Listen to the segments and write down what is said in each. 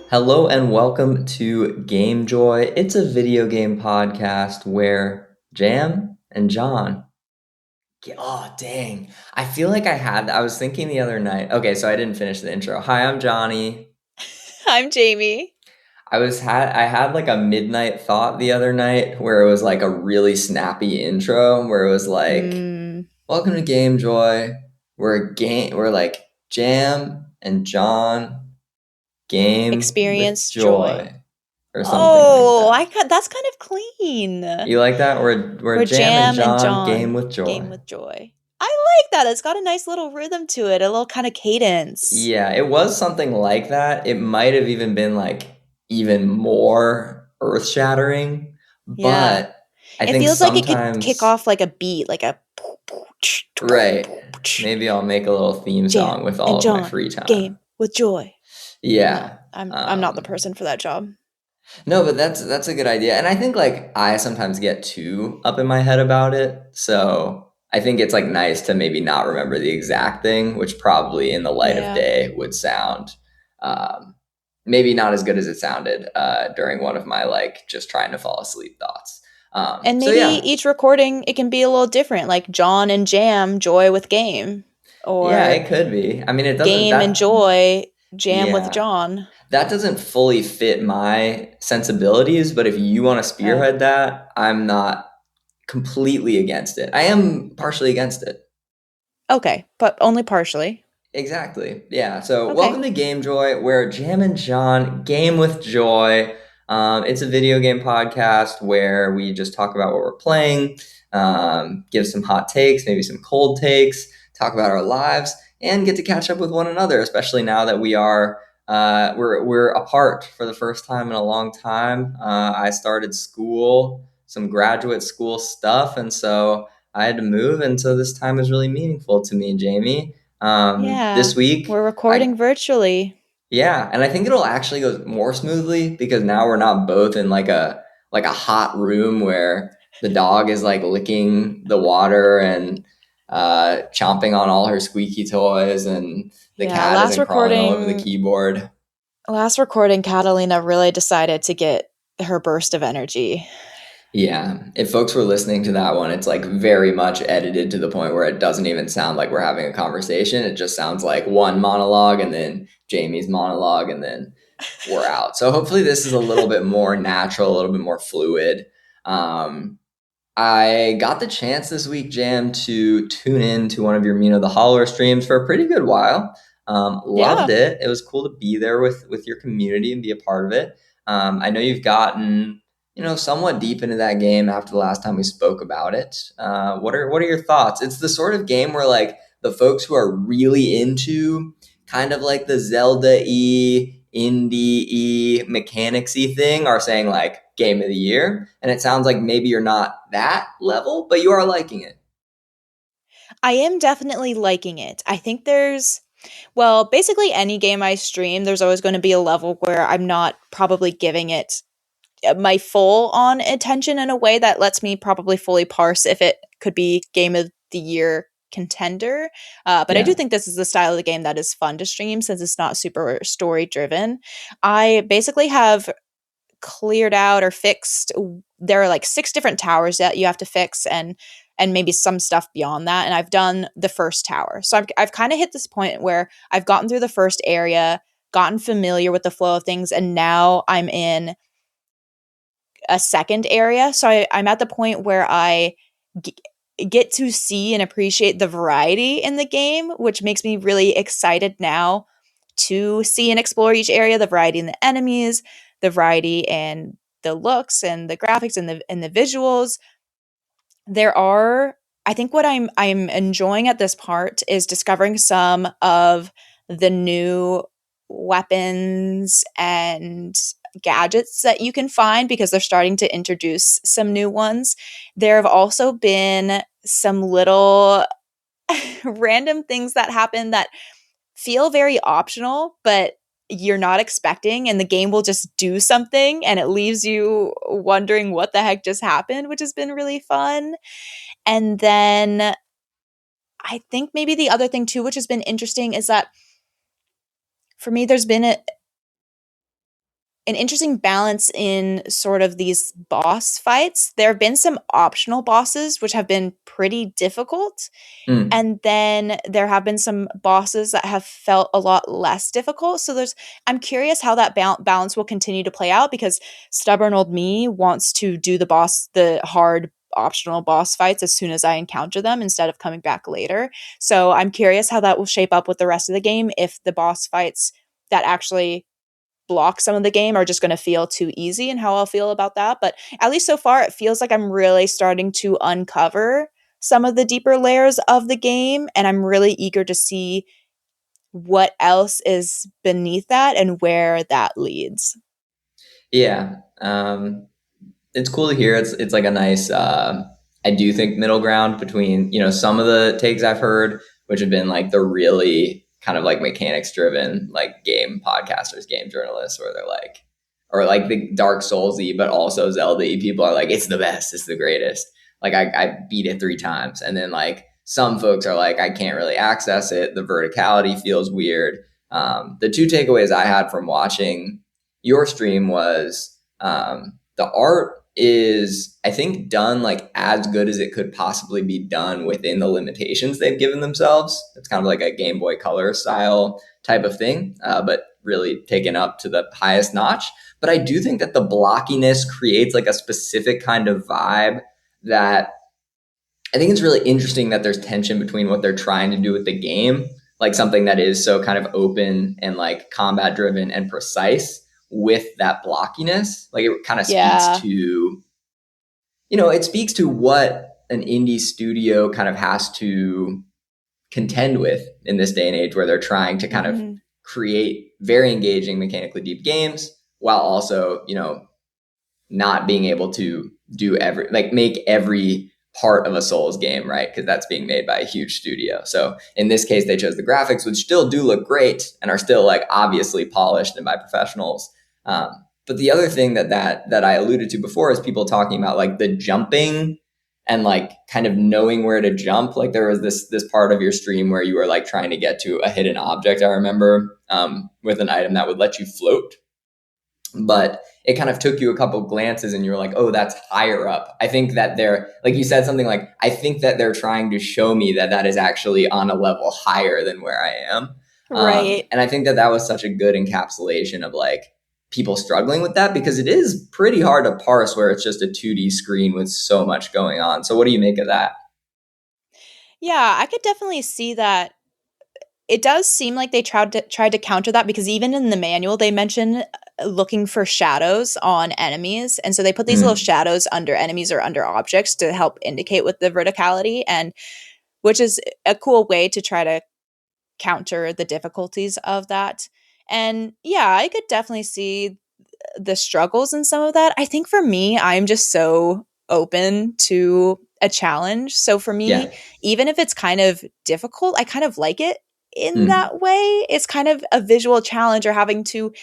Hello and welcome to Game Joy. It's a video game podcast where Jam and John. Oh, dang. I feel like I was thinking the other night. Okay, so I didn't finish the intro. Hi, I'm Johnny. I'm Jamie. I had like a midnight thought the other night where it was like a really snappy intro where it was like, Mm, "Welcome to Game Joy. We're like Jam and John game with experience joy. joy." Or something like Oh, that. that's kind of clean. You like that? We're We're Jam and Jam and John game John, with game joy. with joy. I like that. It's got a nice little rhythm to it, a little kind of cadence. Yeah, it was something like that. It might have even been like even more earth-shattering, Yeah. but I It think feels like it could kick sometimes, off like a beat, like a right, maybe I'll make a little theme Jam song with and all of my John, free time. game with joy. No, Yeah. I'm not the Um, person for that job. no, but that's a good idea. And I think like I sometimes get too up in my head about it. So I think it's like nice to maybe not remember the exact thing, which probably in the light of Yeah. day would sound um, maybe not as good as it sounded during one of my like just trying to fall asleep thoughts. And So maybe yeah, each recording it can be a little different, like John and Jam, joy with game. yeah, Or it could be. I mean, it doesn't game and that joy, jam with yeah. John. That doesn't fully fit my sensibilities, but if you want to Oh, spearhead that, I'm not completely against it. I am partially against it. okay, but only partially. Exactly. Yeah. So, welcome Okay. to Game Joy, where Jam and John game with joy. It's a video game podcast where we just talk about what we're playing, give some hot takes, maybe some cold takes, talk about our lives, and get to catch up with one another. Especially now that we're apart for the first time in a long time. I started school, some graduate school stuff, and so I had to move, and so this time is really meaningful to me, Jamie. This Yeah, week, we're I recording virtually. yeah, and I think it'll actually go more smoothly because now we're not both in like a hot room where the dog is like licking the water and chomping on all her squeaky toys, and the Yeah, cat isn't crawling all over the keyboard. last recording Catalina really decided to get her burst of energy. Yeah, if folks were listening to that one, it's like very much edited to the point where it doesn't even sound like we're having a conversation. It just sounds like one monologue and then Jamie's monologue and then we're out. So hopefully this is a little bit more natural, a little bit more fluid. Um, I got the chance this week, Jam, to tune in to one of your Mina the Hollower streams for a pretty good while. Loved Yeah. it. It was cool to be there with your community and be a part of it. I know you've gotten somewhat deep into that game after the last time we spoke about it. What are your thoughts? It's the sort of game where like the folks who are really into kind of like the Zelda indie mechanicsy thing are saying like game of the year, and it sounds like maybe you're not that level, but you are liking it. I am definitely liking it. I think well, basically any game I stream, there's always going to be a level where I'm not probably giving it my full on attention in a way that lets me probably fully parse if it could be game of the year contender. But I do Yeah. think this is the style of the game that is fun to stream since it's not super story driven. I basically have cleared out or fixed there are like six different towers that you have to fix and maybe some stuff beyond that, and I've done the first tower. So I've kind of hit this point where I've gotten through the first area, gotten familiar with the flow of things, and now I'm in a second area. So I'm at the point where g- get to see and appreciate the variety in the game, which makes me really excited now to see and explore each area, the variety in the enemies, the variety in the looks and the graphics and the visuals. There are I think what I'm enjoying at this part is discovering some of the new weapons and gadgets that you can find because they're starting to introduce some new ones. There have also been some little random things that happen that feel very optional, but you're not expecting, and the game will just do something and it leaves you wondering what the heck just happened, which has been really fun. And then I think maybe the other thing too, which has been interesting, is that for me, there's been an interesting balance in sort of these boss fights. There have been some optional bosses which have been pretty difficult, Mm. and then there have been some bosses that have felt a lot less difficult. So I'm curious how that balance will continue to play out, because stubborn old me wants to do the hard optional boss fights as soon as I encounter them instead of coming back later. So I'm curious how that will shape up with the rest of the game, if the boss fights that actually block some of the game are just going to feel too easy, and how I'll feel about that. But at least so far, it feels like I'm really starting to uncover some of the deeper layers of the game. And I'm really eager to see what else is beneath that and where that leads. Yeah. It's cool to hear. It's like a nice, I do think, middle ground between, some of the takes I've heard, which have been like the really kind of like mechanics driven, like game podcasters, game journalists, where they're like, or like the Dark Soulsy, but also Zelda people are like, it's the best, it's the greatest. Like I beat it 3 times. And then like some folks are like, I can't really access it. The verticality feels weird. The 2 takeaways I had from watching your stream was, the art is, I think, done like as good as it could possibly be done within the limitations they've given themselves. It's kind of like a Game Boy Color style type of thing, but really taken up to the highest notch. But I do think that the blockiness creates like a specific kind of vibe that I think it's really interesting, that there's tension between what they're trying to do with the game, like something that is so kind of open and like combat driven and precise, with that blockiness. Like it kind of speaks Yeah. to, it speaks to what an indie studio kind of has to contend with in this day and age, where they're trying to kind of Mhm. create very engaging, mechanically deep games while also, not being able to make every part of a Souls game, right? Because that's being made by a huge studio. So in this case, they chose the graphics, which still do look great and are still like obviously polished and by professionals. But the other thing that I alluded to before is people talking about like the jumping and like kind of knowing where to jump. Like there was this part of your stream where you were like trying to get to a hidden object, I remember, with an item that would let you float, but it kind of took you a couple glances and you were like, oh, that's higher up. I think that they're, like you said something like, I think that they're trying to show me that that is actually on a level higher than where I am. Right. And I think that that was such a good encapsulation of like people struggling with that, because it is pretty hard to parse where it's just a 2D screen with so much going on. So what do you make of that? Yeah, I could definitely see that. It does seem like they tried to counter that, because even in the manual they mention looking for shadows on enemies, and so they put these little Mm, shadows under enemies or under objects to help indicate with the verticality, and which is a cool way to try to counter the difficulties of that. And yeah, I could definitely see the struggles in some of that. I think for me, I'm just so open to a challenge. So for me, yeah. even if it's kind of difficult, I kind of like it in Mm, that way. It's kind of a visual challenge, or having to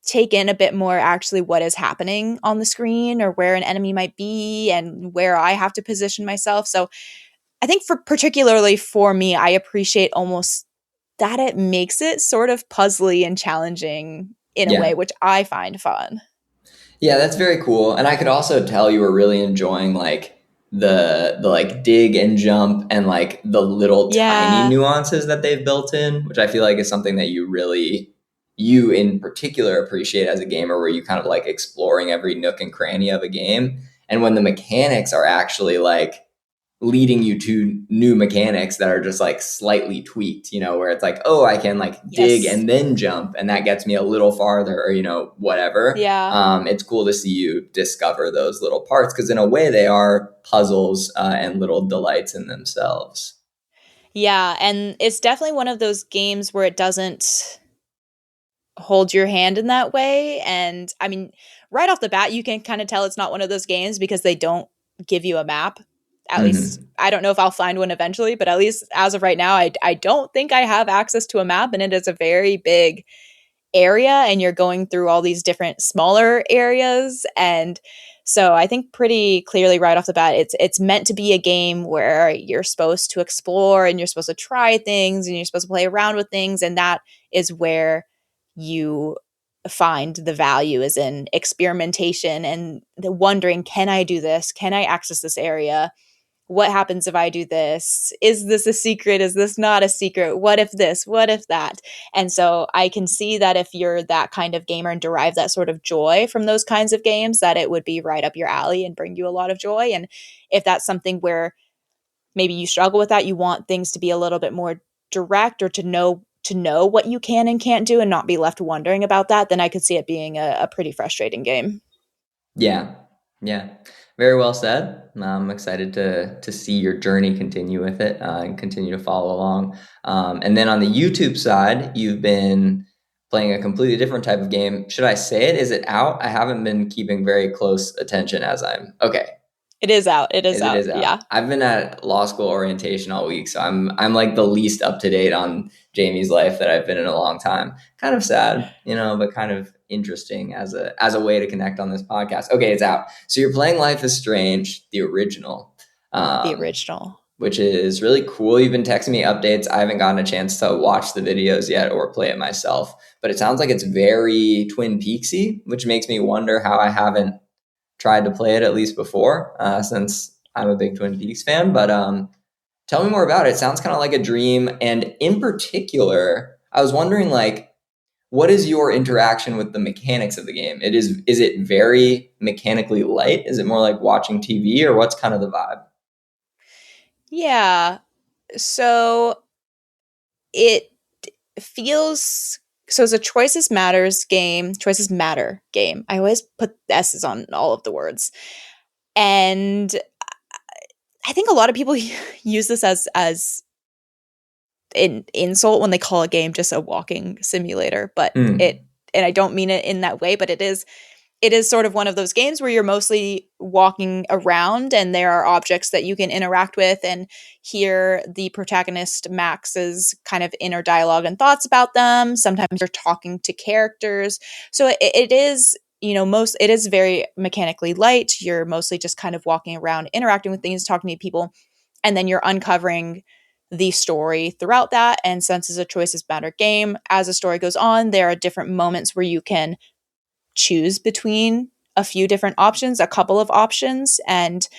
take in a bit more actually what is happening on the screen, or where an enemy might be and where I have to position myself. So I think particularly for me, I appreciate almost that it makes it sort of puzzly and challenging in a way, yeah. which I find fun. Yeah, that's very cool. And I could also tell you were really enjoying like the like dig and jump and like the little tiny Yeah. nuances that they've built in, which I feel like is something that you in particular appreciate as a gamer, where you kind of like exploring every nook and cranny of a game. And when the mechanics are actually like leading you to new mechanics that are just like slightly tweaked, where it's like, oh, I can like dig Yes. and then jump, and that gets me a little farther, or, whatever. Yeah. It's cool to see you discover those little parts, because in a way they are puzzles, and little delights in themselves. Yeah, and it's definitely one of those games where it doesn't hold your hand in that way. And I mean, right off the bat, you can kind of tell it's not one of those games because they don't give you a map. At least Hmm. I don't know if I'll find one eventually, but at least as of right now, I don't think I have access to a map, and it is a very big area, and you're going through all these different smaller areas. And so I think pretty clearly right off the bat, it's meant to be a game where you're supposed to explore and you're supposed to try things and you're supposed to play around with things, and that is where you find the value is in experimentation and the wondering, can I do this? Can I access this area? What happens if I do this? Is this a secret? Is this not a secret? What if this? What if that? And so I can see that if you're that kind of gamer and derive that sort of joy from those kinds of games, that it would be right up your alley and bring you a lot of joy. And if that's something where maybe you struggle with that, you want things to be a little bit more direct, or to know what you can and can't do and not be left wondering about that, then I could see it being a pretty frustrating game. Yeah. Yeah. Very well said. I'm excited to see your journey continue with it and continue to follow along. And then on the YouTube side, you've been playing a completely different type of game. Should I say it? Is it out? I haven't been keeping very close attention as I'm okay. It is out. It is It out. is out. Yeah. I've been at law school orientation all week, so I'm like the least up to date on Jamie's life that I've been in a long time. Kind of sad, but kind of interesting as a way to connect on this podcast. Okay, it's out. So you're playing Life is Strange, the original, The original. which is really cool. You've been texting me updates. I haven't gotten a chance to watch the videos yet or play it myself, but it sounds like it's very Twin Peaksy, which makes me wonder how I haven't tried to play it at least before, since I'm a big Twin Peaks fan. But tell me more about it. It sounds kind of like a dream. And in particular, I was wondering, like, what is your interaction with the mechanics of the game? Is it very mechanically light? Is it more like watching TV, or what's kind of the vibe? Yeah. So it feels so it's a choices matter game. I always put S's on all of the words. And I think a lot of people use this as an insult when they call a game just a walking simulator, but Mm. and I don't mean it in that way, but it is sort of one of those games where you're mostly walking around and there are objects that you can interact with and hear the protagonist Max's kind of inner dialogue and thoughts about them. Sometimes you're talking to characters. So it is, it is very mechanically light. You're mostly just kind of walking around, interacting with things, talking to people, and then you're uncovering the story throughout that. And since it's a choices matter game, as the story goes on, there are different moments where you can choose between a few different options, a couple of options, and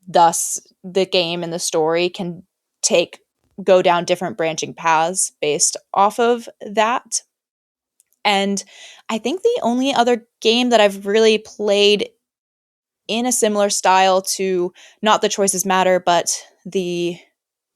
thus the game and the story can go down different branching paths based off of that. And I think the only other game that I've really played in a similar style to not the choices matter, but the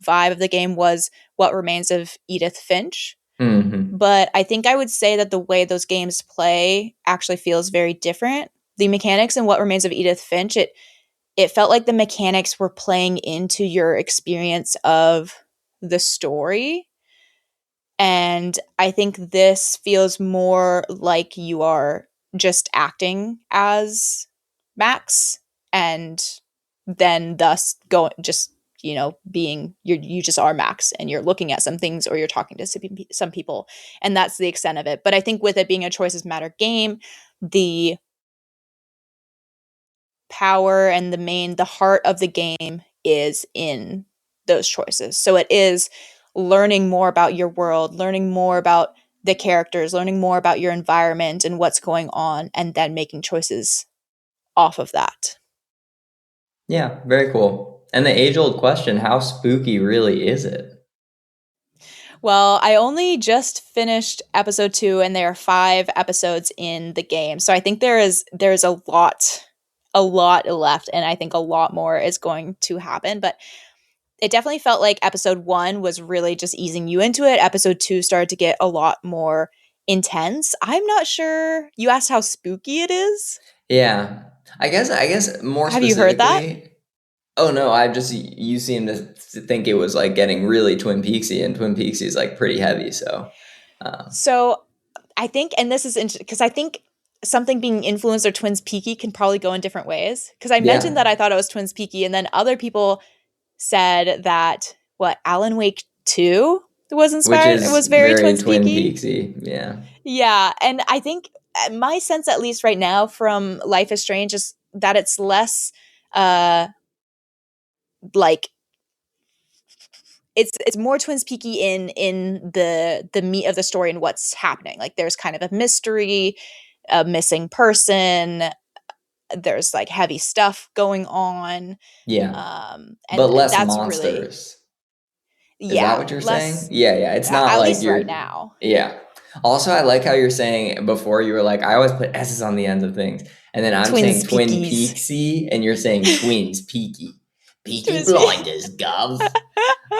vibe of the game was What Remains of Edith Finch. Mm-hmm. But I think I would say that the way those games play actually feels very different. The mechanics in What Remains of Edith Finch, it felt like the mechanics were playing into your experience of the story. And I think this feels more like you are just acting as Max, and then thus going just being you just are Max, and you're looking at some things or you're talking to some people, and that's the extent of it. But I think with it being a choices matter game, the power and the heart of the game is in those choices. So it is learning more about your world, learning more about the characters, learning more about your environment and what's going on, and then making choices off of that. Yeah, very cool. And the age-old question, how spooky really is it? Well, I only just finished episode 2, and there are 5 episodes in the game. So I think there's a lot left, and I think a lot more is going to happen. But it definitely felt like episode 1 was really just easing you into it. Episode 2 started to get a lot more intense. I'm not sure. You asked how spooky it is? Yeah. I guess more Have you heard that? specifically. Oh no, you seem to think it was like getting really Twin Peaksy, and Twin Peaksy is like pretty heavy. So I think, and this is because I think something being influenced or Twins Peaky can probably go in different ways. Because I mentioned Yeah, that I thought it was Twins Peaky, and then other people said that Alan Wake 2 was which inspired. It is was very very Twins Twin Peaky. Peaksy. Yeah. Yeah, and I think my sense, at least right now, from Life is Strange, is that it's less like it's more Twin Peaky in the meat of the story and what's happening. Like there's kind of a mystery, a missing person, there's like heavy stuff going on. Yeah. But And less that's really, monsters. Is that yeah, what you're saying? less, Yeah, yeah. It's not at like least you're, right now. yeah. Also, I like how you're saying before you were like, I always put S's on the ends of things. And then I'm saying Twins Twin Peakies. Peaksy, and you're saying Twins Peaky. Peaky Twins Blinders, Gov.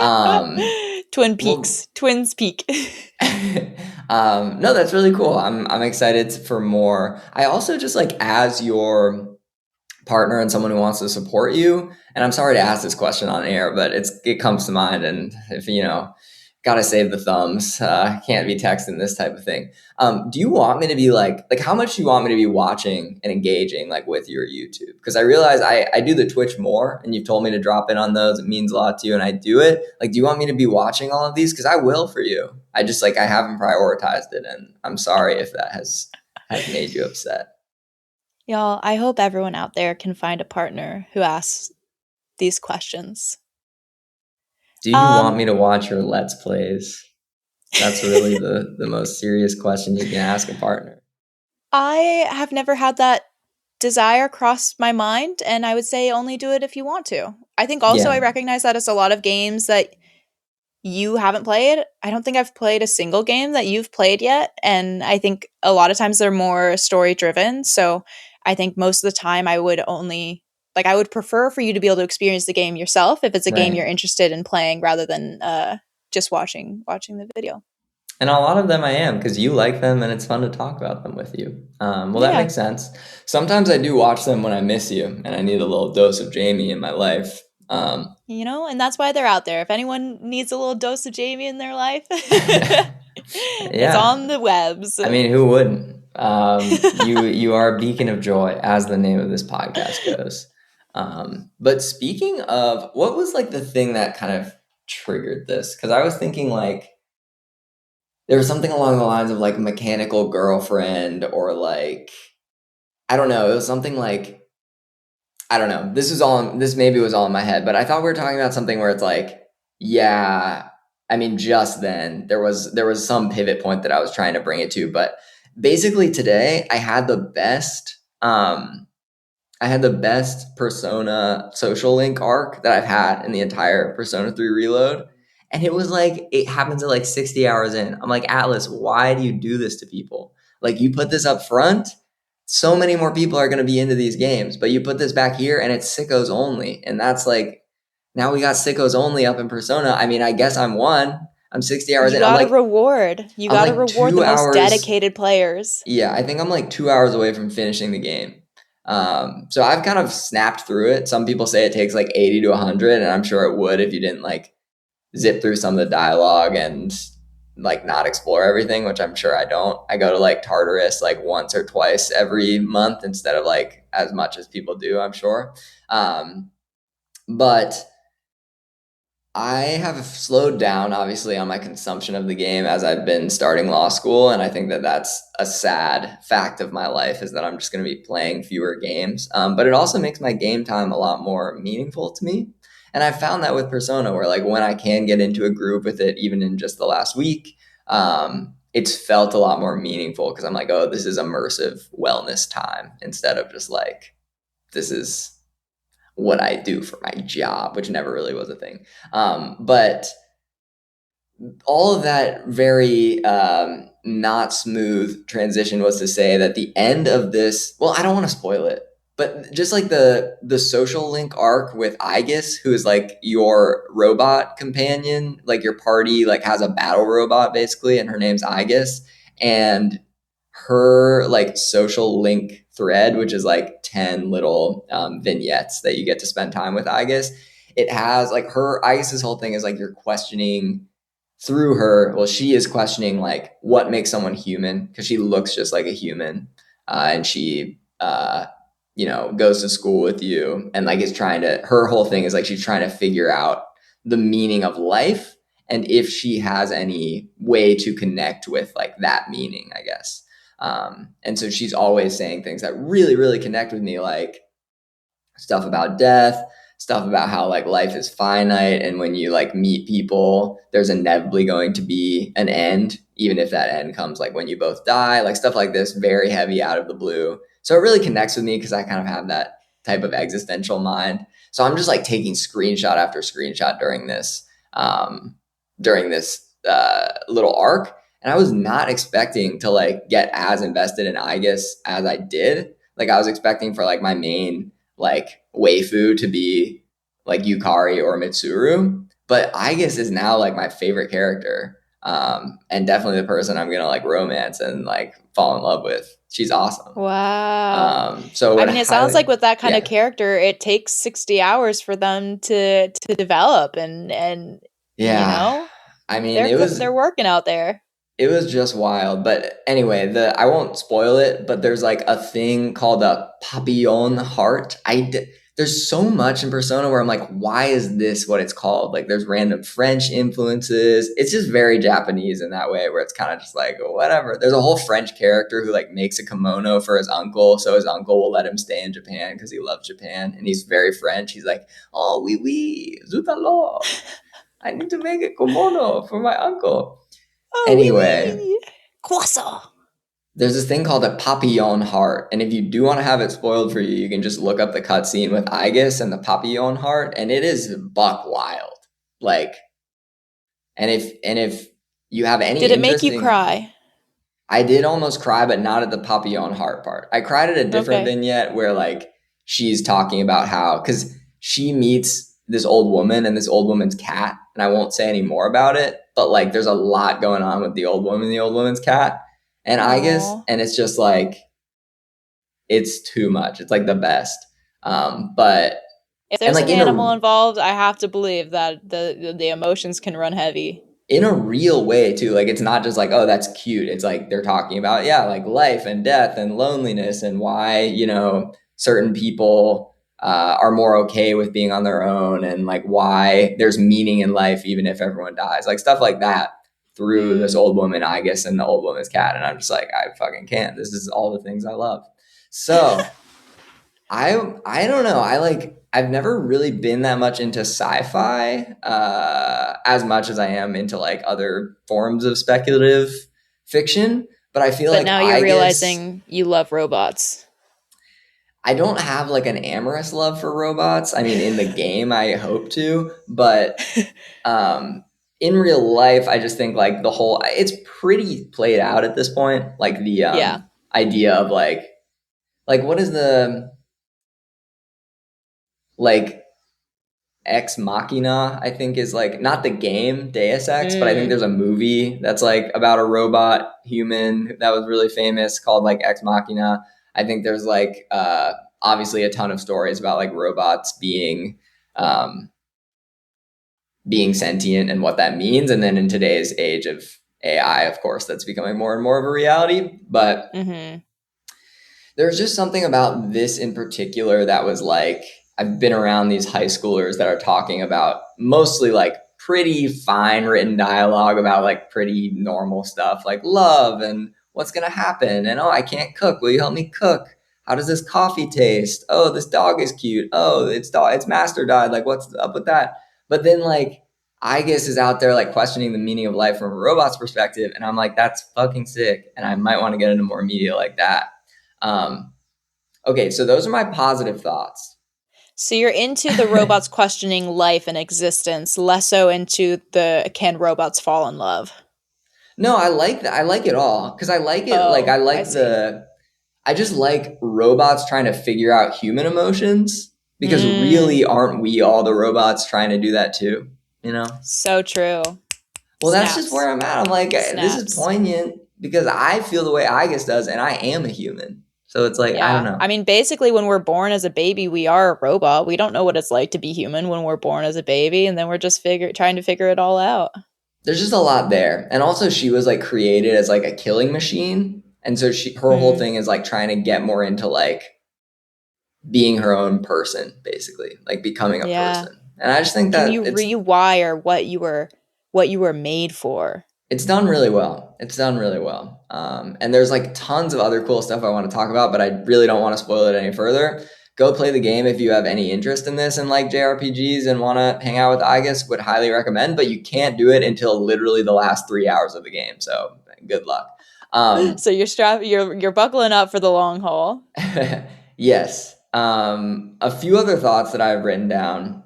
Um, Twin well, Peaks. Twins Peak. no, that's really cool. I'm excited for more. I also just like as your partner and someone who wants to support you. And I'm sorry to ask this question on air, but it comes to mind. And if gotta save the thumbs, can't be texting this type of thing. Do you want me to be like how much do you want me to be watching and engaging like with your YouTube? Because I realize I do the Twitch more, and you've told me to drop in on those. It means a lot to you, and I do it. Like, do you want me to be watching all of these? Because I will for you. I just I haven't prioritized it, and I'm sorry if that has made you upset. Y'all, I hope everyone out there can find a partner who asks these questions. Do you want me to watch your Let's Plays? That's really the most serious question you can ask a partner. I have never had that desire cross my mind, and I would say only do it if you want to. I think also I Yeah. recognize that it's a lot of games that you haven't played. I don't think I've played a single game that you've played yet, and I think a lot of times they're more story driven. So I think most of the time I would only I would prefer for you to be able to experience the game yourself if it's a game Right. you're interested in playing rather than just watching the video. And a lot of them I am because you like them and it's fun to talk about them with you. Well, that Yeah. makes sense. Sometimes I do watch them when I miss you and I need a little dose of Jamie in my life. And that's why they're out there. If anyone needs a little dose of Jamie in their life, it's Yeah. on the webs. I mean, who wouldn't? You are a beacon of joy, as the name of this podcast goes. But speaking of, what was the thing that kind of triggered this? Because I was thinking there was something along the lines of mechanical girlfriend or I don't know. It was something I don't know. This maybe was all in my head, but I thought we were talking about something where it's yeah. I mean, just then there was some pivot point that I was trying to bring it to, but basically today I had the best Persona social link arc that I've had in the entire Persona 3 Reload. And it was it happens at 60 hours in. I'm like, Atlas, why do you do this to people? You put this up front, so many more people are going to be into these games, but you put this back here and it's sickos only. And that's now we got sickos only up in Persona. I mean, I guess I'm one. I'm 60 hours You in. I'm gotta reward. You I'm gotta reward the 2 most hours. dedicated players. Yeah, I think I'm 2 hours away from finishing the game. So I've kind of snapped through it. Some people say it takes 80 to 100, and I'm sure it would if you didn't zip through some of the dialogue and not explore everything, which I'm sure I don't. I go to Tartarus once or twice every month instead of as much as people do, I'm sure. But I have slowed down, obviously, on my consumption of the game as I've been starting law school, and I think that that's a sad fact of my life is that I'm just going to be playing fewer games. But it also makes my game time a lot more meaningful to me. And I found that with Persona, where when I can get into a groove with it, even in just the last week, it's felt a lot more meaningful because I'm oh, this is immersive wellness time instead of just this is what I do for my job, which never really was a thing. But all of that very not smooth transition was to say that the end of this, well, I don't want to spoil it, but just the social link arc with Aegis, who is your robot companion, your party has a battle robot basically, and her name's Aegis, and her social link thread, which is 10 little vignettes that you get to spend time with Aegis. It has her Aegis's whole thing is you're questioning through her. Well, she is questioning what makes someone human, because she looks just like a human, and she goes to school with you and is trying to, her whole thing is she's trying to figure out the meaning of life and if she has any way to connect with that meaning, I guess. And so she's always saying things that really, really connect with me, stuff about death, stuff about how like life is finite, and when you like meet people, there's inevitably going to be an end, even if that end comes like when you both die, like stuff like this, very heavy out of the blue. So it really connects with me because I kind of have that type of existential mind. So I'm just like taking screenshot after screenshot during this little arc, and I was not expecting to like get as invested in Aegis as I did. Like I was expecting for like my main like waifu to be like Yukari or Mitsuru, but Aegis is now like my favorite character, and definitely the person I'm gonna like romance and like fall in love with. She's awesome. Wow. So I would mean, it sounds highly, like with that kind of yeah, character, it takes 60 hours for them to develop and you yeah. know, I mean, they're working out there. it was just wild. But anyway, the I won't spoil it, but there's like a thing called a Papillon Heart. There's so much in Persona where I'm like, why is this what it's called? Like there's random French influences. It's just very Japanese in that way where it's kind of just like whatever. There's a whole French character who like makes a kimono for his uncle, so his uncle will let him stay in Japan because he loves Japan and he's very French. He's like, oh oui oui, zut alors. I need to make a kimono for my uncle. Oh, oui, Anyway, oui. Croissant. there's this thing called a Papillon Heart, and if you do want to have it spoiled for you, you can just look up the cutscene with Aegis and the Papillon Heart, and it is buck wild. Like, and if you have any Did it make you interesting, cry? I did almost cry, but not at the Papillon Heart part. I cried at a different Okay. vignette where like she's talking about how because she meets this old woman and this old woman's cat, and I won't say any more about it, but like there's a lot going on with the old woman, and the old woman's cat, and Aegis, Oh. and it's just like it's too much. It's like the best. But If and there's like an animal involved, I have to believe that the emotions can run heavy. in a real way too, like it's not just like, oh, that's cute. It's like they're talking about, yeah, like life and death and loneliness and why, certain people are more okay with being on their own, and like why there's meaning in life even if everyone dies, like stuff like that, through this Mm. old woman I guess and the old woman's cat. And I'm just like, I fucking can't. This is all the things I love. So I don't know. I've never really been that much into sci-fi as much as I am into like other forms of speculative fiction. But I feel But like now you're I guess realizing you love robots. I don't have like an amorous love for robots. I mean, in the game, I hope to, but um, in real life, I just think like it's pretty played out at this point. Like the Yeah. idea of like what is the like Ex Machina, I think is like not the game Deus Ex, but I think Mm. there's a movie that's like about a robot human that was really famous called like Ex Machina. I think there's like obviously a ton of stories about like robots um, being sentient and what that means. And then in today's age of AI, of course, that's becoming more and more of a reality. But Mhm. there's just something about this in particular that was like, I've been around these high schoolers that are talking about mostly like pretty fine written dialogue about like pretty normal stuff like love and what's going to happen. And oh, I can't cook. Will you help me cook? How does this coffee taste? Oh, this dog is cute. Oh, its master died. Like, what's up with that? But then, like, I guess is out there like questioning the meaning of life from a robot's perspective. And I'm like, that's fucking sick. And I might want to get into more media like that. Um, okay, so those are my positive thoughts. So you're into the robots questioning life and existence, less so into the can robots fall in love. No, I like that. I like it all because I like it. Like Oh, I I like see. I just like robots trying to figure out human emotions because Mm. really, aren't we all the robots trying to do that too? You know. So true. Well, that's just Snaps. where I'm at. I'm like, this is Snaps. poignant because I feel the way Igus does, and I am a human. So it's like I don't Yeah. know. I mean, basically, when we're born as a baby, we are a robot. We don't know what it's like to be human when we're born as a baby, and then we're just trying to figure it all out. There's just a lot there. And also she was like created as like a killing machine. And so her whole Mm. thing is like trying to get more into like being her own person, basically, like becoming a Yeah. person. And I just think Can that you rewire what you were made for? it's done really well. It's done really well. And there's like tons of other cool stuff I want to talk about, but I really don't want to spoil it any further. go play the game if you have any interest in this and like JRPGs and want to hang out with Igus. Would highly recommend, but you can't do it until literally the last 3 hours of the game. So good luck. So you're buckling up for the long haul. Yes. A few other thoughts that I've written down.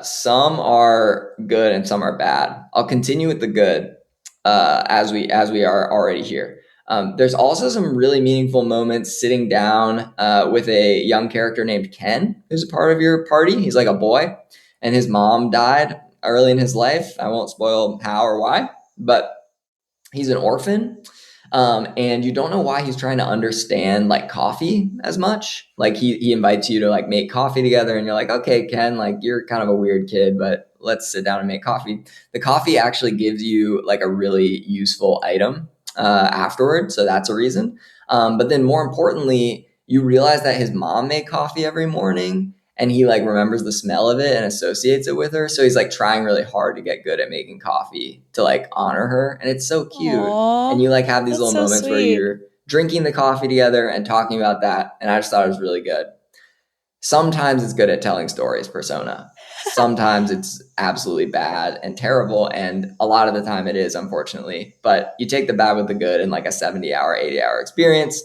Some are good and some are bad. I'll continue with the good as we are already here. There's also some really meaningful moments sitting down with a young character named Ken, who's a part of your party. He's like a boy, and his mom died early in his life. I won't spoil how or why, but he's an orphan. And you don't know why he's trying to understand like coffee as much. Like he invites you to like make coffee together, and you're like, okay, Ken, like you're kind of a weird kid, but let's sit down and make coffee. The coffee actually gives you like a really useful item afterward, so that's a reason. But then more importantly, you realize that his mom made coffee every morning, and he like remembers the smell of it and associates it with her. So he's like trying really hard to get good at making coffee to like honor her, and it's so cute. Aww, And you like have these that's little so moments where sweet. you're drinking the coffee together and talking about that, and I just thought it was really good. Sometimes it's good at telling stories, Persona. Sometimes it's absolutely bad and terrible, and a lot of the time it is, unfortunately. But you take the bad with the good in like a 70-hour, 80-hour experience.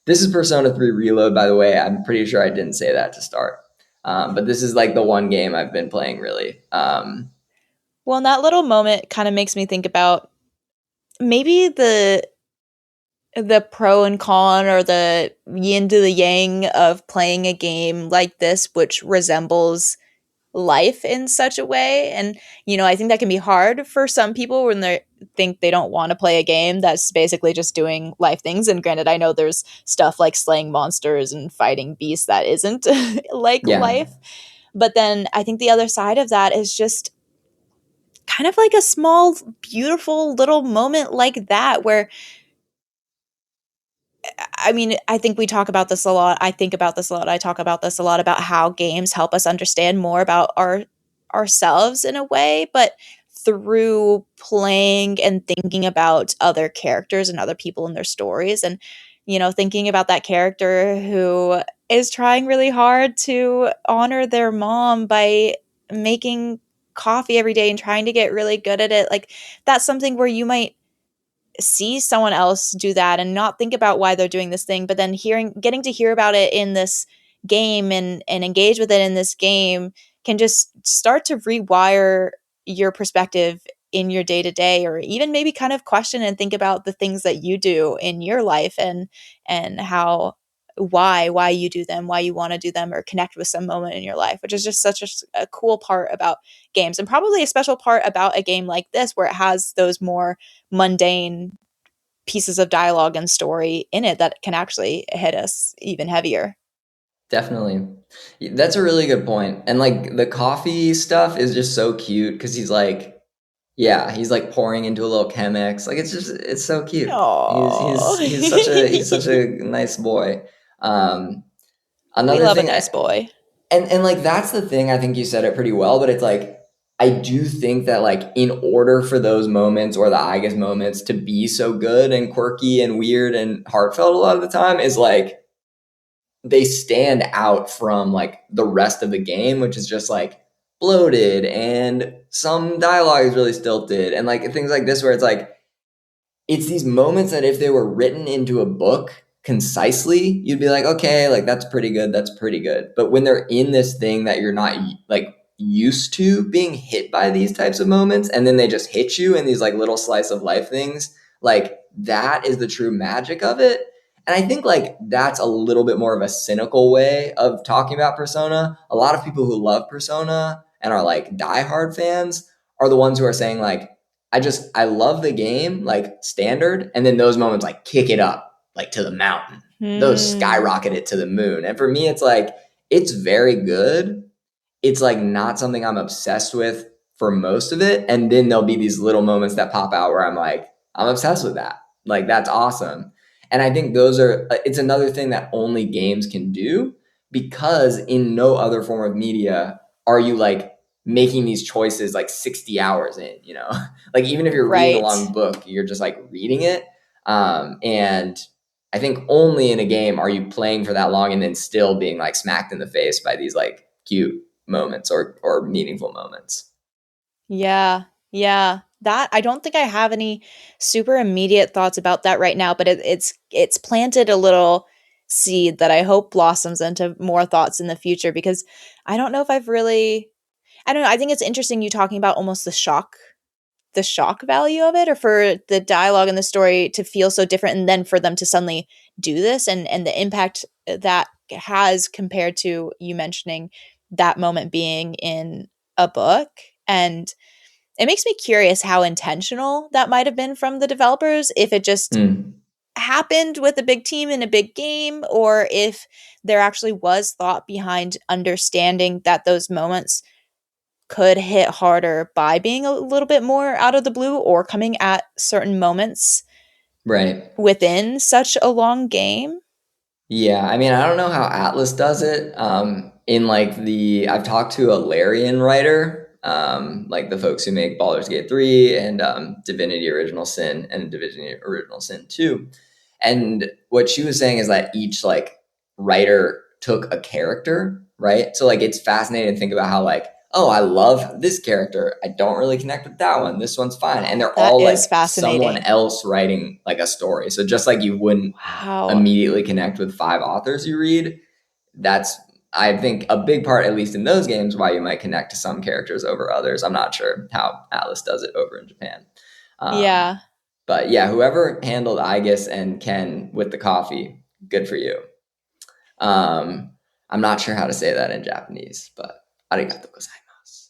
This is Persona 3 Reload, by the way. I'm pretty sure I didn't say that to start. But this is like the one game I've been playing really. Well, and that little moment kind of makes me think about maybe the pro and con, or the yin to the yang of playing a game like this, which resembles life in such a way. And I think that can be hard for some people when they think they don't want to play a game that's basically just doing life things. And granted, I know there's stuff like slaying monsters and fighting beasts that isn't like Yeah, life, but then I think the other side of that is just kind of like a small beautiful little moment like that, where I mean, I think we talk about this a lot. I think about this a lot. I talk about this a lot, about how games help us understand more about ourselves in a way, but through playing and thinking about other characters and other people and their stories, and thinking about that character who is trying really hard to honor their mom by making coffee every day and trying to get really good at it. Like, that's something where you might see someone else do that and not think about why they're doing this thing, but then getting to hear about it in this game and engage with it in this game can just start to rewire your perspective in your day to day, or even maybe kind of question and think about the things that you do in your life, and how why you do them, why you want to do them, or connect with some moment in your life, which is just such a cool part about games, and probably a special part about a game like this, where it has those more mundane pieces of dialogue and story in it that can actually hit us even heavier. definitely. That's a really good point. And like the coffee stuff is just so cute because he's like, yeah, he's like pouring into a little Chemex. Like it's so cute. Oh, He's such a nice boy. Um, we Another love a thing, nice boy. and like that's the thing. I think you said it pretty well, but it's like I do think that like in order for those moments or the I guess moments to be so good and quirky and weird and heartfelt a lot of the time is like they stand out from like the rest of the game, which is just like bloated and some dialogue is really stilted and like things like this where it's like it's these moments that if they were written into a book concisely, you'd be like, okay, like that's pretty good, that's pretty good. But when they're in this thing that you're not like used to being hit by these types of moments, and then they just hit you in these like little slice of life things, like that is the true magic of it. And I think like that's a little bit more of a cynical way of talking about Persona. A lot of people who love Persona and are like diehard fans are the ones who are saying like, I love the game like standard, and then those moments like kick it up like to the mountain. Those skyrocket it to the moon. And for me, it's like it's very good. It's like not something I'm obsessed with for most of it. And then there'll be these little moments that pop out where I'm like, I'm obsessed with that. Like that's awesome. And I think those are it's another thing that only games can do because in no other form of media are you like making these choices like 60 hours in, you know? Like even if you're reading a Right. long book, you're just like reading it. And I think only in a game are you playing for that long and then still being like smacked in the face by these like cute moments or meaningful moments. Yeah. Yeah. That I don't think I have any super immediate thoughts about that right now, but it's planted a little seed that I hope blossoms into more thoughts in the future because I don't know if I've really I don't know, I think it's interesting you talking about almost the shock value of it, or for the dialogue and the story to feel so different and then for them to suddenly do this, and the impact that has compared to you mentioning that moment being in a book. And it makes me curious how intentional that might have been from the developers, if it just Hmm. happened with a big team in a big game, or if there actually was thought behind understanding that those moments could hit harder by being a little bit more out of the blue or coming at certain moments Right. within such a long game. Yeah, I mean, I don't know how Atlas does it. In like I've talked to a Larian writer, like the folks who make Baldur's Gate 3 and Divinity Original Sin and Divinity Original Sin 2. And what she was saying is that each like writer took a character, right? So like it's fascinating to think about how like, oh, I love this character. I don't really connect with that one. This one's fine. And they're That all is like someone fascinating. else writing like a story. So just like you wouldn't Wow. immediately connect with 5 authors you read, that's I think a big part, at least in those games, why you might connect to some characters over others. I'm not sure how Atlas does it over in Japan. Um, Yeah. but yeah, whoever handled Aigis and Ken with the coffee, good for you. I'm not sure how to say that in Japanese, but arigato gozaimasu.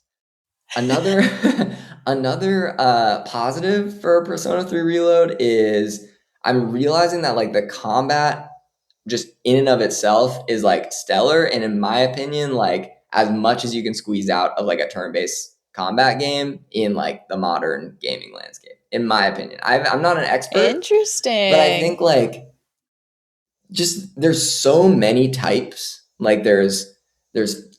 Another another positive for Persona 3 Reload is I'm realizing that like the combat just in and of itself is like stellar, and in my opinion, like as much as you can squeeze out of like a turn-based combat game in like the modern gaming landscape, in my opinion. I'm not an expert, but I Interesting. think like just there's so many types. Like there's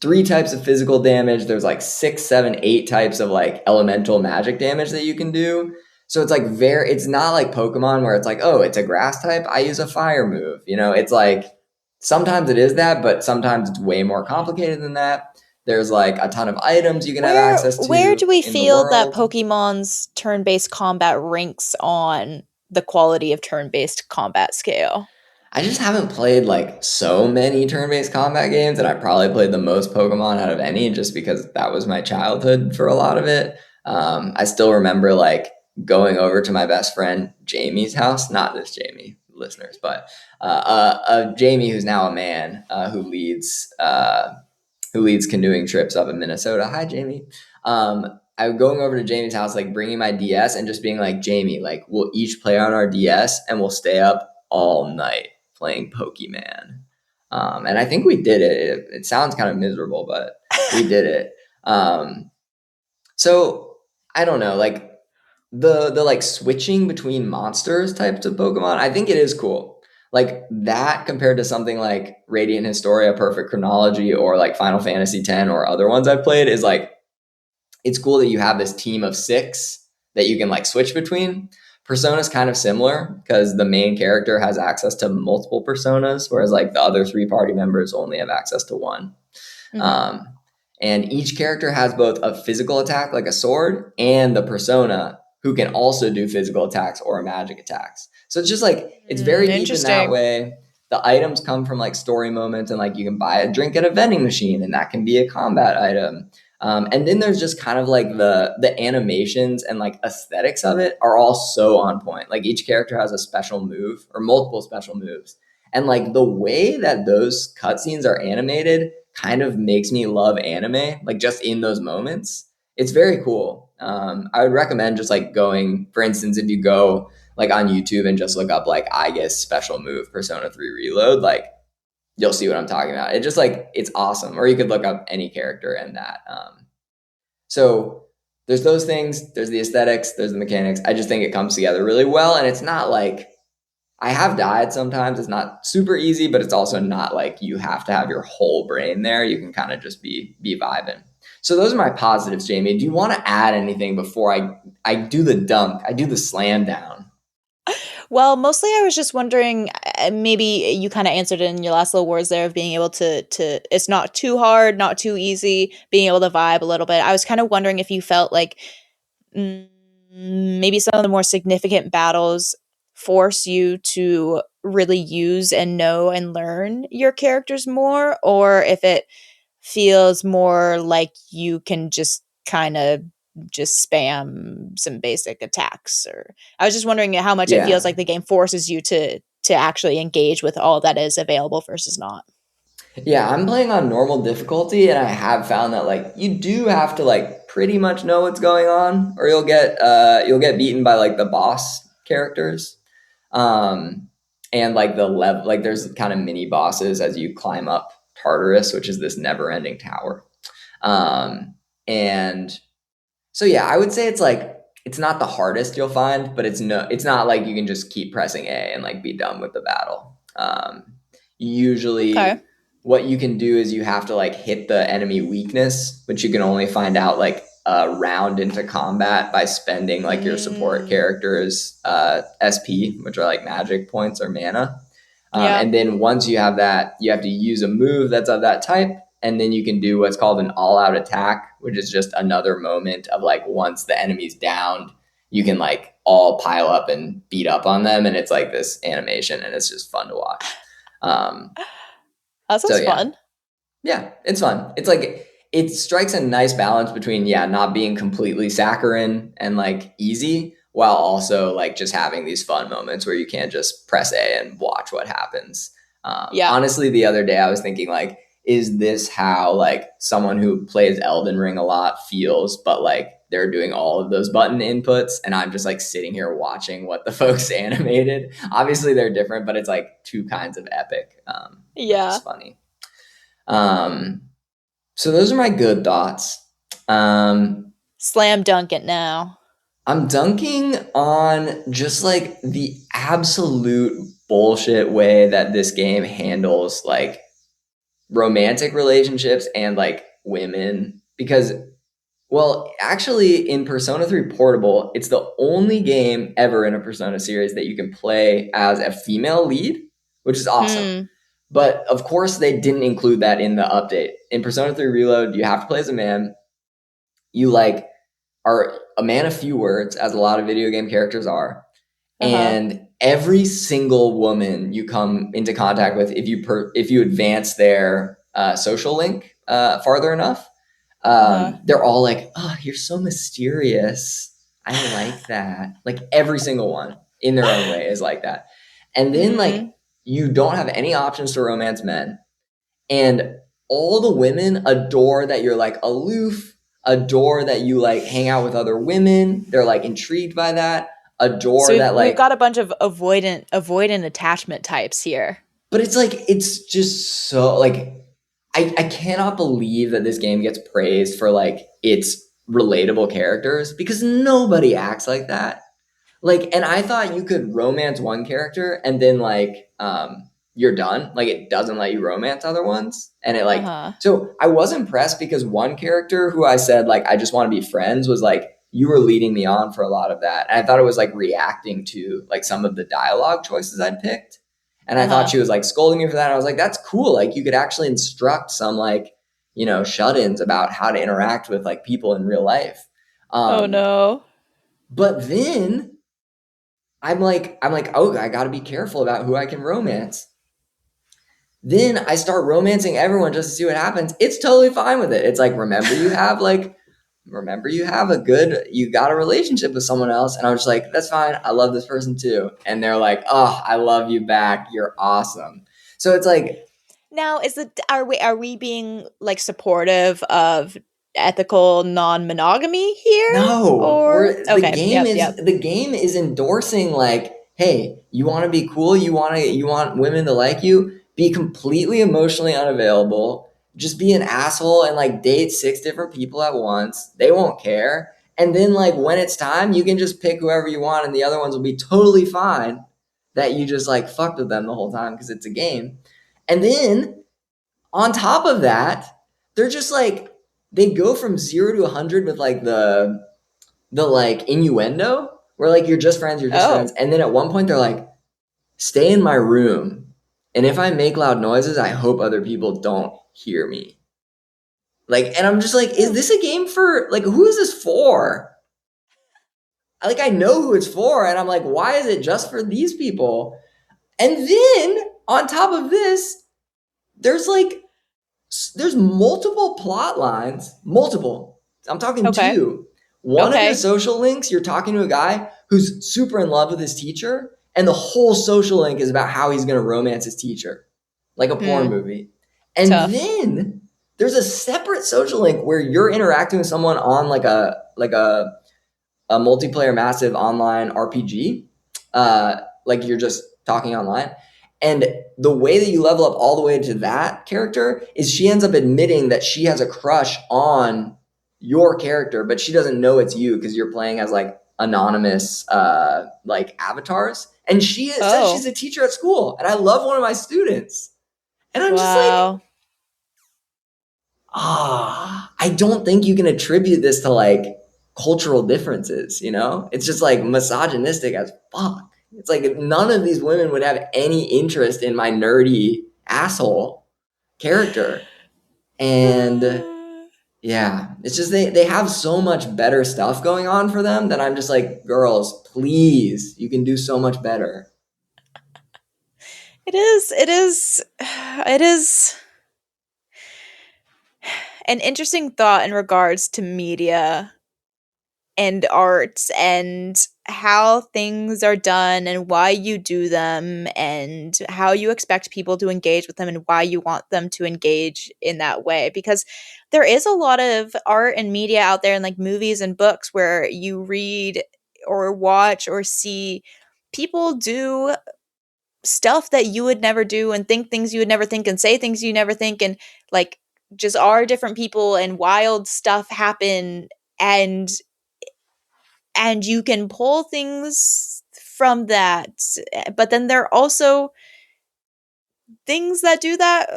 3 types of physical damage. There's like 6, 7, 8 types of like elemental magic damage that you can do. So it's like it's not like Pokemon where it's like, oh, it's a grass type, I use a fire move. It's like sometimes it is that, but sometimes it's way more complicated than that. There's like a ton of items you can have access Where to do we in the feel that world. Pokemon's turn-based combat ranks on the quality of turn-based combat scale? I just haven't played like so many turn-based combat games, and I probably played the most Pokemon out of any just because that was my childhood for a lot of it. I still remember like going over to my best friend Jamie's house, not this Jamie, listeners, but Jamie who's now a man who leads canoeing trips up in Minnesota. Hi, Jamie. I was going over to Jamie's house, like bringing my DS and just being like, Jamie, like we'll each play on our DS and we'll stay up all night playing Pokemon. And I think we did it. It sounds kind of miserable, but we did it. So I don't know, like the like switching between monsters types of Pokemon, I think it is cool. Like that compared to something like Radiant Historia, Perfect Chronology, or like Final Fantasy X or other ones I've played is like it's cool that you have this team of 6 that you can like switch between. Persona's kind of similar because the main character has access to multiple personas, whereas like the other 3 party members only have access to one. Mhm. Um, and each character has both a physical attack, like a sword, and the persona who can also do physical attacks or magic attacks. So it's just like, it's very deep in that Interesting. way. The items come from like story moments, and like you can buy a drink at a vending machine, and that can be a combat item. And then there's just kind of like the animations and like aesthetics of it are all so on point. Like each character has a special move or multiple special moves. And like the way that those cutscenes are animated kind of makes me love anime, like just in those moments. It's very cool. I would recommend just like going, for instance, if you go like on YouTube and just look up like I guess special move Persona 3 Reload, like you'll see what I'm talking about. It just like it's awesome. Or you could look up any character in that. So there's those things, there's the aesthetics, there's the mechanics. I just think it comes together really well. And it's not like I have died sometimes. It's not super easy, but it's also not like you have to have your whole brain there. You can kind of just be vibing. So those are my positives, Jamie. Do you want to add anything before I do the dunk? I do the slam down. Well, mostly I was just wondering, maybe you kind of answered it in your last little words there of being able to it's not too hard, not too easy, being able to vibe a little bit. I was kind of wondering if you felt like maybe some of the more significant battles force you to really use and know and learn your characters more, or if it feels more like you can just kind of just spam some basic attacks. Or I was just wondering how much it feels Yeah. like the game forces you to actually engage with all that is available versus not. Yeah, I'm playing on normal difficulty, and I have found that like you do have to like pretty much know what's going on, or you'll get beaten by like the boss characters. Um, and like the level, like there's kind of mini bosses as you climb up Tartarus, which is this never-ending tower. And so yeah, I would say it's like it's not the hardest you'll find, but it's not like you can just keep pressing A and like be done with the battle. Usually Okay. what you can do is you have to like hit the enemy weakness, which you can only find out like a round into combat by spending like your support Mm, character's SP, which are like magic points or mana. yeah. And then once you have that, you have to use a move that's of that type. And then you can do what's called an all out attack, which is just another moment of like once the enemy's downed, you can like all pile up and beat up on them. And it's like this animation and it's just fun to watch. Um, That so sounds yeah, fun. yeah, it's fun. It's like it strikes a nice balance between not being completely saccharine and like easy while also like just having these fun moments where you can't just press A and watch what happens. Yeah. Honestly, the other day I was thinking like, is this how like someone who plays Elden Ring a lot feels, but like they're doing all of those button inputs and I'm just like sitting here watching what the folks animated. Obviously they're different, but it's like two kinds of epic, which is Yeah. funny. Um, so those are my good thoughts. Um, Slam dunk it now. I'm dunking on just like the absolute bullshit way that this game handles like romantic relationships and like women because well, actually in Persona 3 Portable, it's the only game ever in a Persona series that you can play as a female lead, which is awesome. Hmm. But of course, they didn't include that in the update. In Persona 3 Reload, you have to play as a man. You like are a man of few words, as a lot of video game characters are. Uh-huh. And every single woman you come into contact with, if you advance their social link farther enough, Uh-huh. they're all like, "Oh, you're so mysterious. I like that." Like every single one in their own way is like that. And then like Mm. you don't have any options to romance men. And all the women adore that you're like aloof, adore that you like hang out with other women. They're like intrigued by that, So adore we've that we've like, got a bunch of avoidant attachment types here. but it's like, it's just so like, I cannot believe that this game gets praised for like its relatable characters because nobody acts like that. Like, and I thought you could romance one character and then like you're done. Like it doesn't let you romance other ones. And it like Uh-huh. so I was impressed because one character who I said like I just want to be friends was like you were leading me on for a lot of that. And I thought it was like reacting to like some of the dialogue choices I'd picked. And I thought Uh-huh. she was like scolding me for that. And I was like, that's cool. Like you could actually instruct some like, shut-ins about how to interact with like people in real life. Oh Um, no. but then I'm like, oh, I got to be careful about who I can romance. Then I start romancing everyone just to see what happens. It's totally fine with it. It's like, remember you got a relationship with someone else. And I was just like, that's fine. I love this person too. And they're like, oh, I love you back. You're awesome. So it's like, Now, are we being like supportive of ethical non-monogamy here? no, Or we're okay, yep, yep. the game is endorsing like, hey, you want to be cool, you want women to like you, be completely emotionally unavailable, just be an asshole and like date six different people at once. They won't care. And then like when it's time, you can just pick whoever you want and the other ones will be totally fine that you just like fucked with them the whole time because it's a game. And then on top of that, they're just like they go from 0 to 100 with like the like innuendo where like you're just friends, Oh. and then at one point they're like stay in my room, and if I make loud noises, I hope other people don't hear me. Like, and I'm just like, is this a game for, like, who is this for? Like, I know who it's for, and I'm like, why is it just for these people? And then on top of this, there's like, there's multiple plot lines, multiple. I'm talking Okay. two. One of your Okay. social links, you're talking to a guy who's super in love with his teacher, and the whole social link is about how he's going to romance his teacher, like a porn movie. And Tough. then there's a separate social link where you're interacting with someone on like a multiplayer massive online RPG. Like you're just talking online. And the way that you level up all the way to that character is she ends up admitting that she has a crush on your character, but she doesn't know it's you because you're playing as like anonymous like avatars. And she says she's a teacher at school, and I love one of my students. And I'm just like, I don't think you can attribute this to like cultural differences, you know? It's just like misogynistic as fuck. It's like none of these women would have any interest in my nerdy asshole character. And yeah, it's just they have so much better stuff going on for them that I'm just like, girls, please, you can do so much better. It is an interesting thought in regards to media and arts and how things are done and why you do them and how you expect people to engage with them and why you want them to engage in that way, because there is a lot of art and media out there and like movies and books where you read or watch or see people do stuff that you would never do and think things you would never think and say things you never think, and like just are different people and wild stuff happen, and you can pull things from that. But then there are also things that do that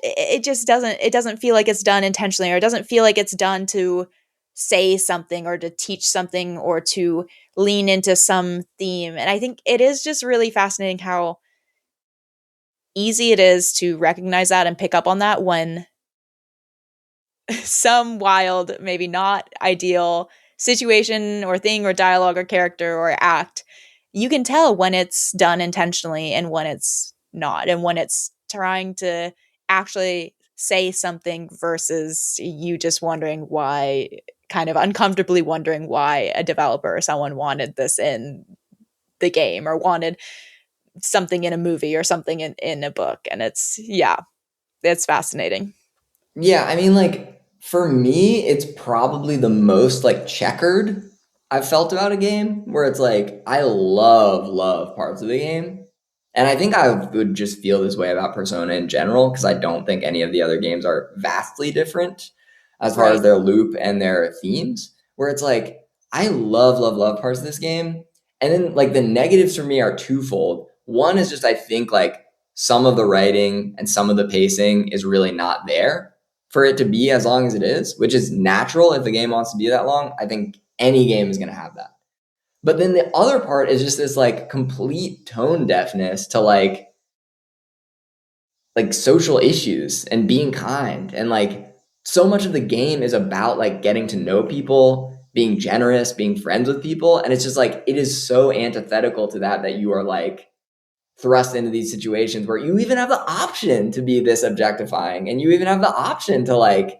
it just doesn't feel like it's done intentionally, or it doesn't feel like it's done to say something or to teach something or to lean into some theme. And I think it is just really fascinating how easy it is to recognize that and pick up on that when some wild, maybe not ideal situation or thing or dialogue or character or act, you can tell when it's done intentionally and when it's not, and when it's trying to actually say something versus you just wondering why, kind of uncomfortably wondering why a developer or someone wanted this in the game or wanted something in a movie or something in a book. And it's fascinating. Yeah, I mean, like, for me, it's probably the most like checkered I've felt about a game, where it's like I love parts of the game. And I think I would just feel this way about Persona in general, because I don't think any of the other games are vastly different as far as Right. their loop and their themes, where it's like I love parts of this game. And then like the negatives for me are twofold. One is just I think like some of the writing and some of the pacing is really not there for it to be as long as it is, which is natural if a game wants to be that long. I think any game is going to have that. But then the other part is just this like complete tone deafness to like social issues and being kind, and like so much of the game is about like getting to know people, being generous, being friends with people, and it's just like it is so antithetical to that you are like thrust into these situations where you even have the option to be this objectifying, and you even have the option to like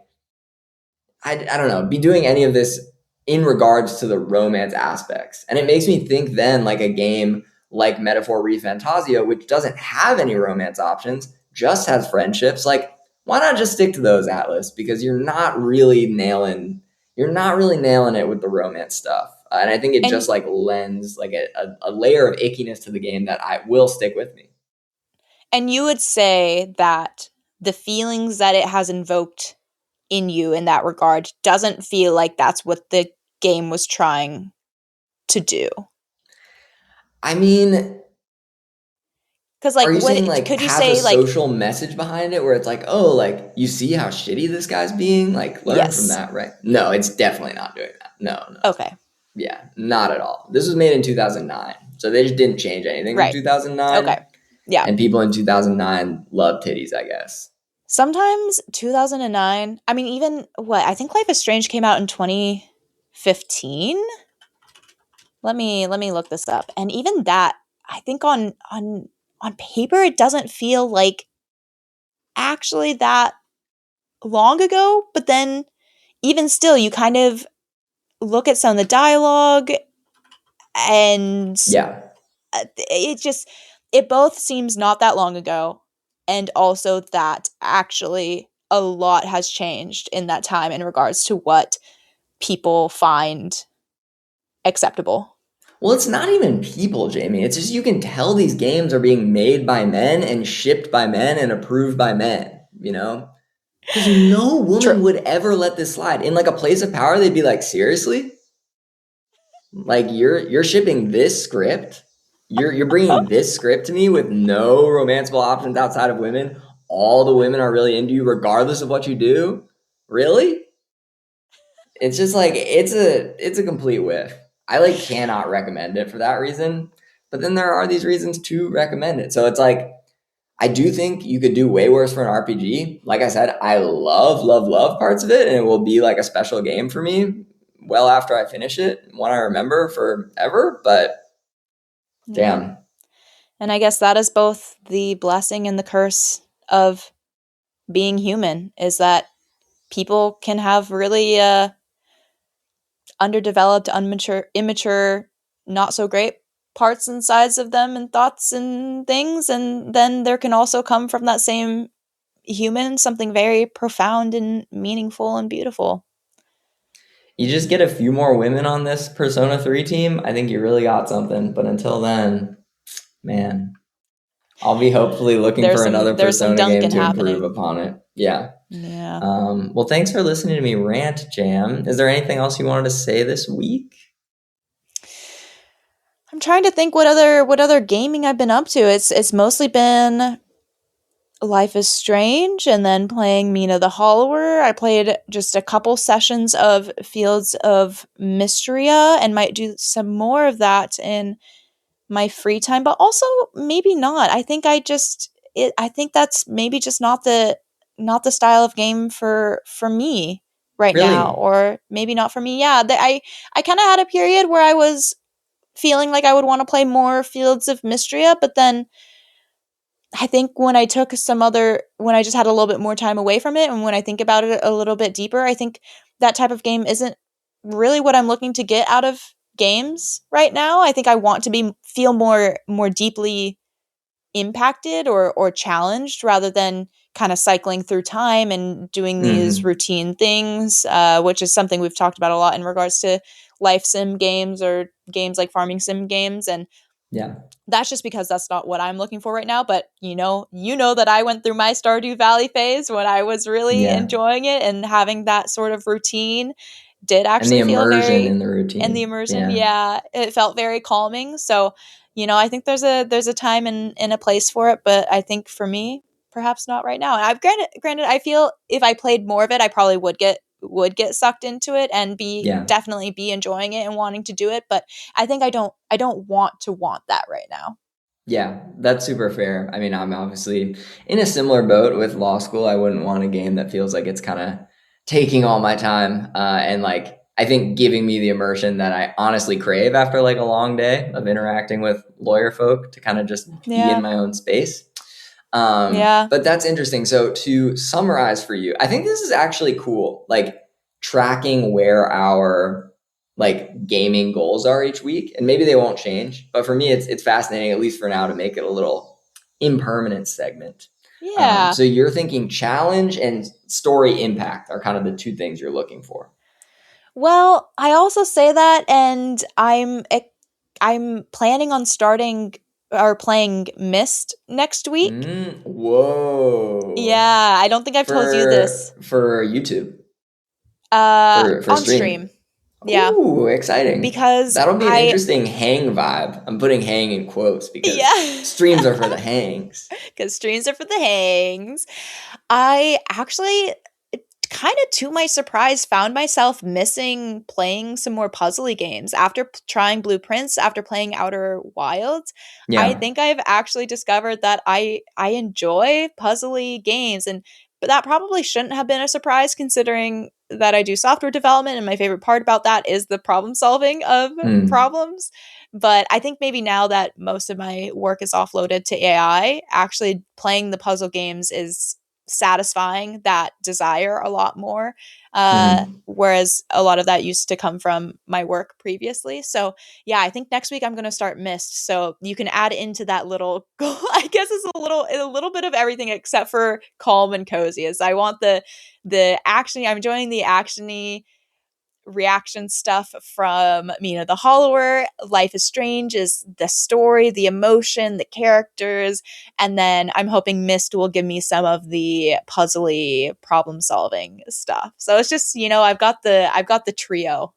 I don't know, be doing any of this in regards to the romance aspects. And it makes me think then like a game like Metaphor ReFantasia, which doesn't have any romance options, just has friendships. Like, why not just stick to those, Atlas? Because you're not really nailing it with the romance stuff. And I think it And just like lends like a layer of ickiness to the game that I will stick with me. and you would say that the feelings that it has invoked in you in that regard doesn't feel like that's what the game was trying to do. I mean, Because like are you what saying like could you has a say, like, social message behind it where it's like, oh, like you see how shitty this guy's being? Like learn from yes. that, right? No, it's definitely not doing that. No. Okay. Yeah, not at all. This was made in 2009. So they just didn't change anything from Right. 2009. Okay. Yeah. And people in 2009 love titties, I guess. Sometimes 2009, I mean, even what? I think Life is Strange came out in 2015. Let me look this up. And even that, I think on paper it doesn't feel like actually that long ago, but then even still you kind of look at some of the dialogue and Yeah. it both seems not that long ago, and also that actually a lot has changed in that time in regards to what people find acceptable. Well, it's not even people, Jamie. It's just you can tell these games are being made by men and shipped by men and approved by men, you know? Because no True. woman would ever let this slide. In like a place of power, they'd be like, seriously? Like you're shipping this script? You're bringing this script to me with no romanceable options outside of women? All the women are really into you regardless of what you do? Really? It's just like it's a complete whiff. I like cannot recommend it for that reason. But then there are these reasons to recommend it. So it's like I do think you could do way worse for an RPG. Like I said, I love parts of it, and it will be like a special game for me well after I finish it, one I remember forever. But Yeah. damn. And I guess that is both the blessing and the curse of being human, is that people can have really underdeveloped, immature, not so great parts and sides of them and thoughts and things. And then there can also come from that same human something very profound and meaningful and beautiful. You just get a few more women on this Persona 3 team, I think you really got something. But until then, man, I'll be hopefully looking for another There's some Persona game Duncan to improve happening. upon it. Yeah. Yeah. Well, thanks for listening to me rant, Jam. Is there anything else you wanted to say this week? I'm trying to think what other gaming I've been up to. It's mostly been Life is Strange and then playing Mina the Hollower. I played just a couple sessions of Fields of Mistria and might do some more of that in my free time, but also maybe not. I think that's maybe just not the style of game for me right now, Really? or maybe not for me. Yeah, I kind of had a period where I was feeling like I would want to play more Fields of Mistria, but then I think when I just had a little bit more time away from it, and when I think about it a little bit deeper, I think that type of game isn't really what I'm looking to get out of games right now. I think I want to feel more deeply impacted or challenged rather than kind of cycling through time and doing these Mm-hmm. routine things, which is something we've talked about a lot in regards to life sim games or games like farming sim games. And Yeah. that's just because that's not what I'm looking for right now. But you know that I went through my Stardew Valley phase when I was really Yeah. enjoying it, and having that sort of routine did And the actually feel immersion in very, the and the routine. immersion, Yeah. yeah, it felt very calming. So, I think there's a time and a place for it, but I think for me, perhaps not right now. And I've granted, I feel if I played more of it, I probably would get sucked into it and Yeah. definitely be enjoying it and wanting to do it. But I think I don't want that right now. Yeah, that's super fair. I mean, I'm obviously in a similar boat with law school. I wouldn't want a game that feels like it's kind of taking all my time and like I think giving me the immersion that I honestly crave after like a long day of interacting with lawyer folk to kind of just be in Yeah. my own space. Yeah. But that's interesting. So to summarize for you, I think this is actually cool. Like tracking where our like gaming goals are each week, and maybe they won't change. But for me, it's fascinating, at least for now, to make it a little impermanent segment. Yeah. So you're thinking challenge and story impact are kind of the two things you're looking for. Well, I also say that, and I'm planning on starting or playing Myst next week. Whoa! Yeah, I don't think I've told you this. For YouTube for On stream. stream. Yeah, Ooh, exciting. because That'll be an I interesting hang vibe. I'm putting hang in quotes because yeah, streams are for the hangs. because streams are for the hangs. I actually kind of to my surprise, found myself missing playing some more puzzly games after trying Blueprints, after playing Outer Wilds. I Yeah. think I've actually discovered that I enjoy puzzly games, and but that probably shouldn't have been a surprise considering that I do software development and my favorite part about that is the problem solving of Mm, problems. But I think maybe now that most of my work is offloaded to AI, actually playing the puzzle games is satisfying that desire a lot more. mm. Whereas a lot of that used to come from my work previously. So yeah, I think next week I'm going to start Myst. So you can add into that little goal. I guess it's a little bit of everything except for calm and cozy. As I want the action. I'm enjoying the actiony reaction stuff from Mina the Hollower. Life is Strange is the story, the emotion, the characters, and then I'm hoping Myst will give me some of the puzzly problem solving stuff. So it's just, I've got the trio.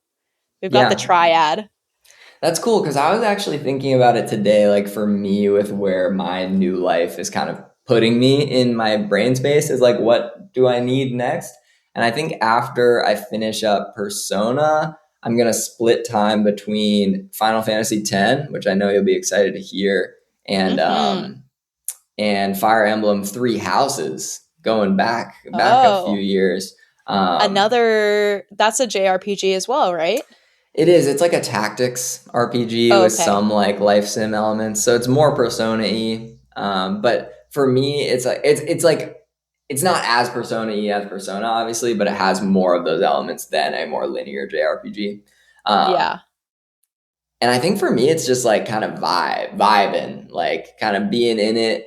We've got the Yeah. triad. That's cool because I was actually thinking about it today, like for me, with where my new life is kind of putting me in my brain space, is like, what do I need next? And I think after I finish up Persona, I'm going to split time between Final Fantasy X, which I know you'll be excited to hear, and Mm-hmm. Fire Emblem Three Houses, going back a few Oh, years. that's a JRPG as well, right? It is. It's like a tactics RPG Oh, with okay. some like life sim elements. So it's more Persona-y. But for me, it's like it's not as Persona-y as Persona, obviously, but it has more of those elements than a more linear JRPG. Yeah. And I think for me, it's just like kind of vibing, like kind of being in it,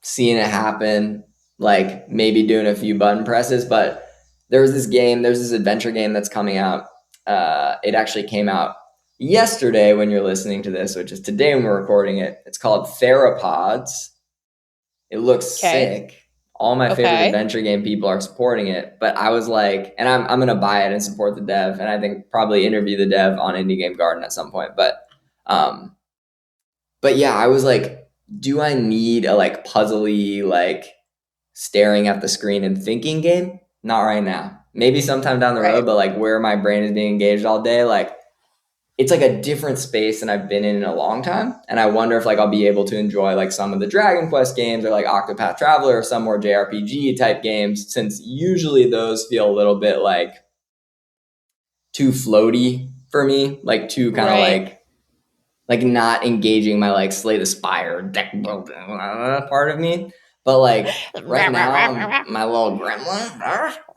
seeing it happen, like maybe doing a few button presses. But there's this adventure game that's coming out. It actually came out yesterday when you're listening to this, which is today when we're recording it. It's called Theropods. It looks Okay. sick. All my favorite Okay. adventure game people are supporting it, but I was like, and I'm gonna buy it and support the dev, and I think probably interview the dev on Indie Game Garden at some point. Um, but yeah, I was like, do I need a like puzzly like staring at the screen and thinking game? Not right now. Maybe sometime down the road, Right. but like where my brain is being engaged all day, like it's like a different space than I've been in a long time. And I wonder if like I'll be able to enjoy like some of the Dragon Quest games or like Octopath Traveler or some more JRPG type games, since usually those feel a little bit like too floaty for me, like too kind of Right. like not engaging my like Slay the Spire deck building part of me. But like right now, I'm my little gremlin.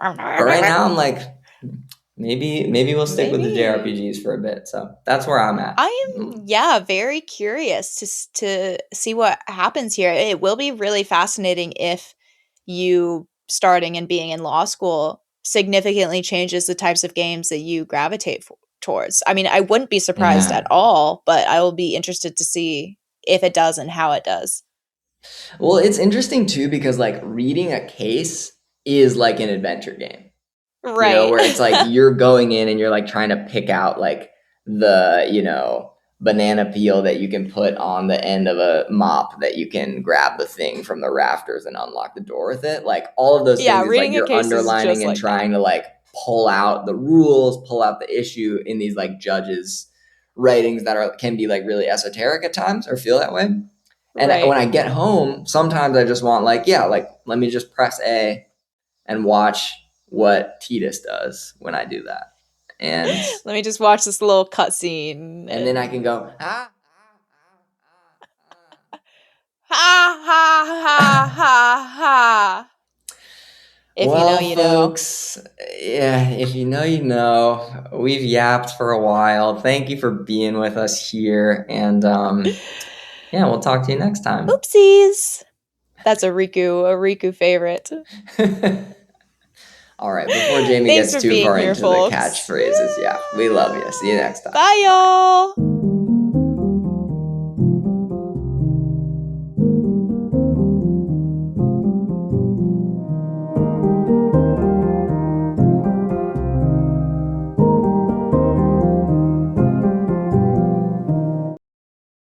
But right now, I'm like maybe we'll stick with the Maybe. JRPGs for a bit. So that's where I'm at. I am, yeah, very curious to see what happens here. It will be really fascinating if you starting and being in law school significantly changes the types of games that you gravitate towards. I mean, I wouldn't be surprised at Yeah. all, but I will be interested to see if it does and how it does. Well, it's interesting too because like reading a case is like an adventure game. Right. Where it's like you're going in and you're like trying to pick out like the banana peel that you can put on the end of a mop that you can grab the thing from the rafters and unlock the door with it. Like all of those Yeah, things is like reading a you're case is just underlining and like that. trying to like pull out the rules, pull out the issue in these like judges writings that can be like really esoteric at times or feel that way. And Right. when I get home, sometimes I just want like, yeah, like let me just press A and watch what Titus does when I do that. And Let me just watch this little cutscene and then I can and go, ha ha ha ha ha. If you know, well, you know. folks, yeah, if you know, you know. We've yapped for a while. Thank you for being with us here. And yeah, we'll talk to you next time. Oopsies. That's a Riku favorite. All right, before Jamie Thanks gets for too being far here, into the folks. catchphrases, yeah, we love you. See you next time. Bye, y'all.